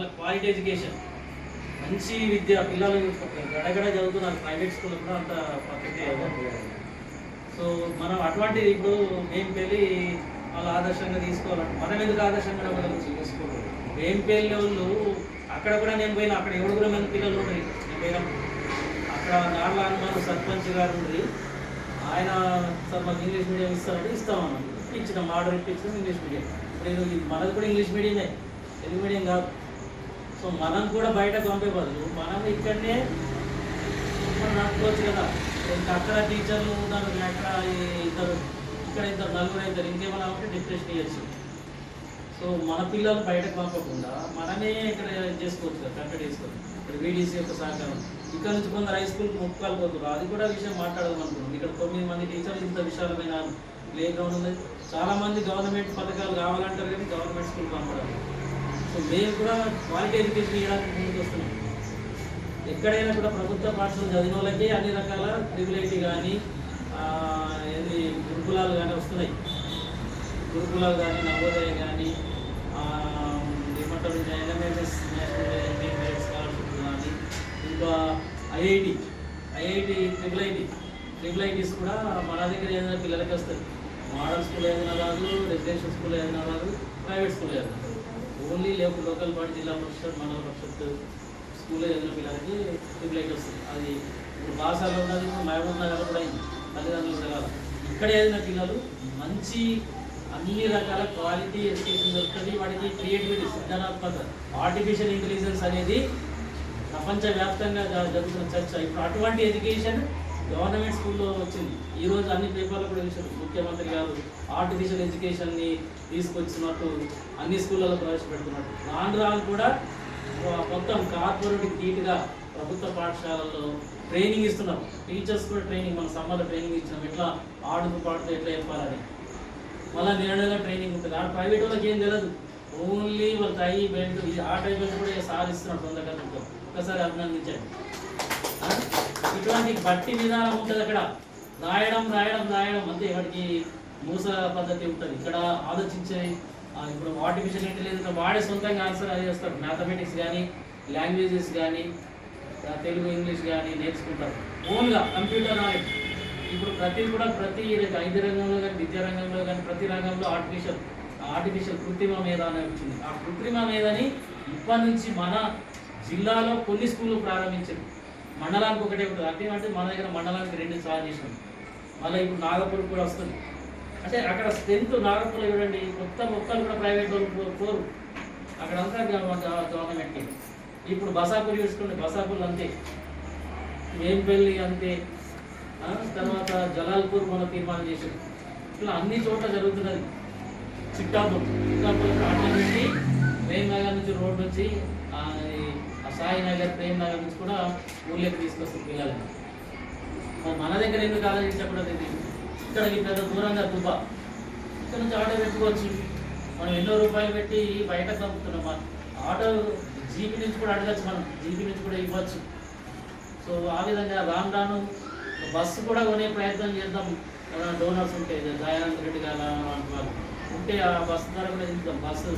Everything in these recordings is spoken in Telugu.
మళ్ళీ క్వాలిటీ ఎడ్యుకేషన్, మంచి విద్య, పిల్లలు గడగడ చదువుతున్నారు. ప్రైవేట్ స్కూల్ కూడా అంత పద్ధతి. సో మనం అటువంటిది ఇప్పుడు వేంపల్లి వాళ్ళు ఆదర్శంగా తీసుకోవాలంటే మనం ఎందుకు ఆదర్శంగా వేంపల్లి వాళ్ళు అక్కడ కూడా నేను పోయినా, అక్కడ 7 మంది పిల్లలు ఉన్నాయి. నేను పోయినా అక్కడ నార్ల హనుమాన్ సర్పంచ్ గారు ఉంది, ఆయన సార్ మాకు ఇంగ్లీష్ మీడియం ఇస్తారంటే ఇస్తామన్నాను. ఇప్పించినాం, ఆర్డర్ ఇప్పించినాం ఇంగ్లీష్ మీడియం. ఇప్పుడు మనది కూడా ఇంగ్లీష్ మీడియమే, తెలుగు మీడియం కాదు. సో మనం కూడా బయటకు పంపే బదులు మనం ఇక్కడనే మనం నడుపుకోవచ్చు కదా. అక్కడ టీచర్లు ఉన్నారు, అక్కడ ఇద్దరు, ఇక్కడ ఇద్దరు, నలుగురు అవుతారు, ఇంకేమైనా ఉంటే డిప్రెషన్ ఇవ్వచ్చు. సో మన పిల్లలు బయటకు పంపకుండా మనమే ఇక్కడ చేసుకోవచ్చు కదా, కట్టడి చేసుకోవచ్చు. ఇక్కడ వీడీసీ యొక్క సహకారం. ఇక్కడ నుంచి కొందరు హై స్కూల్కి ముక్కలు పోతున్నారు, అది కూడా విషయం మాట్లాడదాం అనుకున్నాం. ఇక్కడ 9 మంది టీచర్లు, ఇంత విశాలమైన ప్లే గ్రౌండ్ ఉంది. చాలామంది గవర్నమెంట్ పథకాలు కావాలంటారు కానీ గవర్నమెంట్ స్కూల్ పంపడాలి. సో మేము కూడా క్వాలిటీ ఎడ్యుకేషన్ ఇవ్వడానికి ముందుకు వస్తున్నాం. ఎక్కడైనా కూడా ప్రభుత్వ పాఠశాల చదివిన వాళ్ళకి అన్ని రకాల ట్రిపుల్ కానీ ఏది గురుకులాలు కానీ వస్తున్నాయి. గురుకులాలు కానీ, నవోదయ కానీ, ఏమంటారు ఎన్ఎంఎంఎస్ నేషనల్ స్కాలర్షిప్ కానీ, ఇంకా ఐఐటి ట్రిపుల్ ఐటీస్ కూడా మన దగ్గర ఏదైనా పిల్లలకి వస్తుంది. మోడల్ స్కూల్ ఏదైనా రాదు, రెసిడెన్షియల్ స్కూల్ ఏదైనా రాదు, ప్రైవేట్ స్కూల్ ఏదైనా రాదు. ఓన్లీ లోకల్ పార్టీ, జిల్లా పరిషత్, మండల పరిషత్ స్కూల్లో చదివిన పిల్లలకి ట్రిపుల్ ఐటీ వస్తుంది. అది ఇప్పుడు బాసాలో ఉన్నది, మహబూబ్ నగర్ కూడా అయింది. తల్లిదండ్రులు జరగాలి. ఇక్కడ ఏదైనా పిల్లలు మంచి అన్ని రకాల క్వాలిటీ ఎడ్యుకేషన్ దొరుకుతుంది. వాడికి క్రియేటివిటీ, సృజనాత్మక, ఆర్టిఫిషియల్ ఇంటెలిజెన్స్ అనేది ప్రపంచవ్యాప్తంగా జరుగుతున్న చర్చ. ఇప్పుడు అటువంటి ఎడ్యుకేషన్ గవర్నమెంట్ స్కూల్లో వచ్చింది. ఈరోజు అన్ని పేపర్లు కూడా చూసారు, ముఖ్యమంత్రి గారు ఆర్టిఫిషియల్ ఎడ్యుకేషన్ని తీసుకొచ్చినట్టు అన్ని స్కూళ్ళలో ప్రవేశపెడుతున్నట్టు. రాను కూడా మొత్తం కార్పొరేట్ ధీటుగా ప్రభుత్వ పాఠశాలల్లో ట్రైనింగ్ ఇస్తున్నాం. టీచర్స్ కూడా ట్రైనింగ్, మన సమ్మర్లో ట్రైనింగ్ ఇచ్చినాం, ఎట్లా ఆడుతూ పాడుతూ ఎట్లా చెప్పాలని. మళ్ళీ నెల ట్రైనింగ్ ఉంటుంది. ఆ ప్రైవేట్ వాళ్ళకి ఏం తెలియదు, ఓన్లీ వాళ్ళ టై బెల్ట్, ఆ టై బెల్ట్ కూడా సాధిస్తున్నాడు సొంతగతంతో. ఒకసారి అభినందించండి. ఇటువంటి బట్టి విధానం ఉంటుంది. అక్కడ రాయడం అంతే, వాటికి మూస పద్ధతి ఉంటుంది. ఇక్కడ ఆలోచించే ఇప్పుడు ఆర్టిఫిషియల్ ఇంటెలిజెన్స్ వాడే సొంతంగా ఆన్సర్ అది చేస్తాడు. మ్యాథమెటిక్స్ కానీ, లాంగ్వేజెస్ కానీ, తెలుగు ఇంగ్లీష్ కానీ నేర్చుకుంటారు ఓన్గా. కంప్యూటర్ నాలెడ్జ్ ఇప్పుడు ప్రతి 5 రంగంలో కానీ, విద్యా రంగంలో కానీ, ప్రతి రంగంలో ఆర్టిఫిషియల్ కృత్రిమ మేధ అనేది వచ్చింది. ఆ కృత్రిమ మేధని ఇప్పటి నుంచి మన జిల్లాలో కొన్ని స్కూళ్ళు ప్రారంభించారు. మండలానికి ఒకటే ఉంటుంది. అంటే మన దగ్గర మండలానికి 2 సార్లు చేసినాం. మళ్ళీ ఇప్పుడు నాగపూర్ కూడా వస్తుంది. అంటే అక్కడ స్ట్రెంత్ నాగపూర్లో చూడండి, మొక్కలు కూడా ప్రైవేట్ వాళ్ళు పోరు, అక్కడంతా గవర్నమెంట్కి. ఇప్పుడు బసాపూర్ చూసుకోండి, బసాపూర్లు అంతే, వేంపల్లి అంతే, తర్వాత జలాల్పూర్ మనం తీర్మానం చేసాం. ఇట్లా అన్ని చోట్ల జరుగుతున్నది. చిట్టాపూర్ అట్లా పెట్టి ప్రేమ్నగర్ నుంచి రోడ్ నుంచి సాయినగర్, ప్రేమ్నగర్ నుంచి కూడా ఊళ్ళకి తీసుకొస్తుంది పిల్లలని. మన దగ్గర ఎందుకు ఆలోచించకూడదు? ఇది ఇక్కడ పెద్ద దూరంగా దుబ్బా, ఇక్కడ నుంచి ఆటో పెట్టుకోవచ్చు. మనం ఎన్నో రూపాయలు పెట్టి బయట పంపుతున్నాం. ఆటో జీపీ నుంచి కూడా అడగచ్చు, మనం జీపీ నుంచి కూడా ఇవ్వచ్చు. సో ఆ విధంగా రాను బస్సు కూడా కొనే ప్రయత్నం చేద్దాం. డోనర్స్ ఉంటే, దయానంద రెడ్డి గారు వాళ్ళు ఉంటే ఆ బస్సు ద్వారా కూడా తింటాం. బస్సు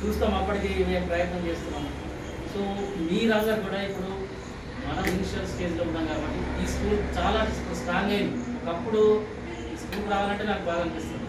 చూస్తాం, అప్పటికి మేము ప్రయత్నం చేస్తున్నాం. సో మీరందరూ కూడా ఇప్పుడు మనం ఇనిషియల్ స్టేజ్లో ఉన్నాం కాబట్టి ఈ స్కూల్ చాలా స్ట్రాంగ్ అయింది. ఒకప్పుడు ఈ స్కూల్ రావాలంటే నాకు బాగా అనిపిస్తుంది.